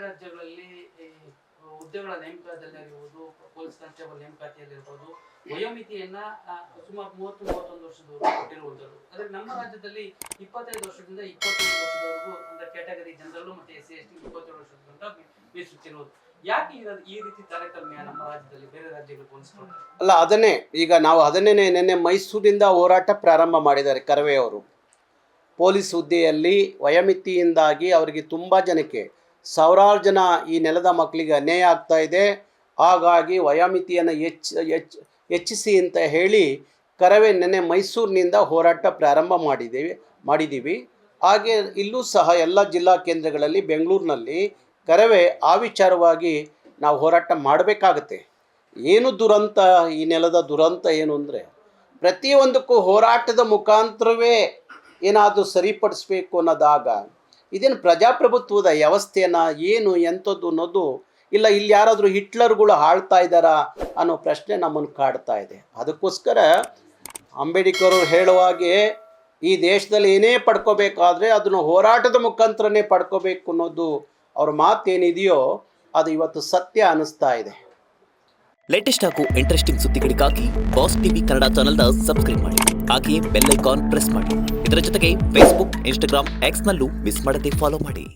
ರಾಜ್ಯಗಳಲ್ಲಿ ಈ ಹುದ್ದೆಗಳ ನೇಮಕಾತಿಯಲ್ಲಿರ್ಬೋದು, ಪೊಲೀಸ್ ಕಾನ್ಸ್ಟೇಬಲ್ ನೇಮಕಾತಿಯಲ್ಲಿರ್ಬೋದು, ವಯೋಮಿತಿಯನ್ನ ಸುಮಾರು 30-31 ವರ್ಷದವರೆಗೂ ಕೊಟ್ಟಿರುವಂತದ್ದು. ಆದ್ರೆ ನಮ್ಮ ರಾಜ್ಯದಲ್ಲಿ 25 ವರ್ಷದಿಂದ 21 ವರ್ಷದವರೆಗೂ ಅಂದ್ರೆ ಕ್ಯಾಟಗರಿ ಜನರಲ್ ಮತ್ತೆ SC/ST 27 ವರ್ಷದ ತನಕ ಮೀಸಲಿಟ್ಟಿರುವುದು. ಯಾಕೆ ಈ ರೀತಿ ತಾರತಮ್ಯ ನಮ್ಮ ರಾಜ್ಯದಲ್ಲಿ ಬೇರೆ ರಾಜ್ಯಗಳಿಗೆ ಹೋಲಿಸಿಕೊಂಡ್ರೆ? ಅಲ್ಲ, ಅದನ್ನೇ ನಿನ್ನೆ ಮೈಸೂರಿಂದ ಹೋರಾಟ ಪ್ರಾರಂಭ ಮಾಡಿದ್ದಾರೆ ಕರವೇ ಅವರು. ಪೊಲೀಸ್ ಹುದ್ದೆಯಲ್ಲಿ ವಯೋಮಿತಿಯಿಂದಾಗಿ ಅವರಿಗೆ ತುಂಬ ಜನಕ್ಕೆ ಸಾವಿರಾರು ಜನ ಈ ನೆಲದ ಮಕ್ಕಳಿಗೆ ಅನ್ಯಾಯ ಆಗ್ತಾ ಇದೆ. ಹಾಗಾಗಿ ವಯೋಮಿತಿಯನ್ನು ಹೆಚ್ಚಿಸಿ ಅಂತ ಹೇಳಿ ಕರವೇ ನಿನ್ನೆ ಮೈಸೂರಿನಿಂದ ಹೋರಾಟ ಪ್ರಾರಂಭ ಮಾಡಿದ್ದೀವಿ. ಹಾಗೆ ಇಲ್ಲೂ ಸಹ ಎಲ್ಲ ಜಿಲ್ಲಾ ಕೇಂದ್ರಗಳಲ್ಲಿ, ಬೆಂಗಳೂರಿನಲ್ಲಿ ಕರವೇ ಆ ವಿಚಾರವಾಗಿ ನಾವು ಹೋರಾಟ ಮಾಡಬೇಕಾಗತ್ತೆ. ಏನು ದುರಂತ, ಈ ನೆಲದ ದುರಂತ ಏನು ಅಂದರೆ ಪ್ರತಿಯೊಂದಕ್ಕೂ ಹೋರಾಟದ ಮುಖಾಂತರವೇ ಏನಾದರೂ ಸರಿಪಡಿಸ್ಬೇಕು ಅನ್ನೋದಾಗ ಇದೇನು ಪ್ರಜಾಪ್ರಭುತ್ವದ ವ್ಯವಸ್ಥೆಯನ್ನು ಏನು ಎಂಥದ್ದು ಅನ್ನೋದು ಇಲ್ಲ. ಇಲ್ಲಿ ಯಾರಾದರೂ ಹಿಟ್ಲರ್ಗಳು ಆಳ್ತಾ ಇದ್ದಾರಾ ಅನ್ನೋ ಪ್ರಶ್ನೆ ನಮ್ಮನ್ನು ಕಾಡ್ತಾ ಇದೆ. ಅದಕ್ಕೋಸ್ಕರ ಅಂಬೇಡ್ಕರ್ ಹೇಳುವಾಗೆ ಈ ದೇಶದಲ್ಲಿ ಏನೇ ಪಡ್ಕೋಬೇಕಾದ್ರೆ ಅದನ್ನು ಹೋರಾಟದ ಮುಖಾಂತರನೇ ಪಡ್ಕೋಬೇಕು ಅನ್ನೋದು ಅವ್ರ ಮಾತೇನಿದೆಯೋ ಅದು ಇವತ್ತು ಸತ್ಯ ಅನ್ನಿಸ್ತಾ ಇದೆ. ಲೇಟೆಸ್ಟ್ ಹಾಗೂ ಇಂಟ್ರೆಸ್ಟಿಂಗ್ ಸುದ್ದಿಗಳಿಗಾಗಿ ಬಾಸ್ ಟಿವಿ ಕನ್ನಡ ಚಾನೆಲ್ನ ಸಬ್ಸ್ಕ್ರೈಬ್ ಮಾಡಿ. ಹಾಗೆಯೇ ಬೆಲ್ ಐಕಾನ್ ಪ್ರೆಸ್ ಮಾಡಿ. ಇದರ ಜೊತೆಗೆ ಫೇಸ್ಬುಕ್, ಇನ್ಸ್ಟಾಗ್ರಾಮ್, ಎಕ್ಸ್ನಲ್ಲೂ ಮಿಸ್ ಮಾಡದೆ ಫಾಲೋ ಮಾಡಿ.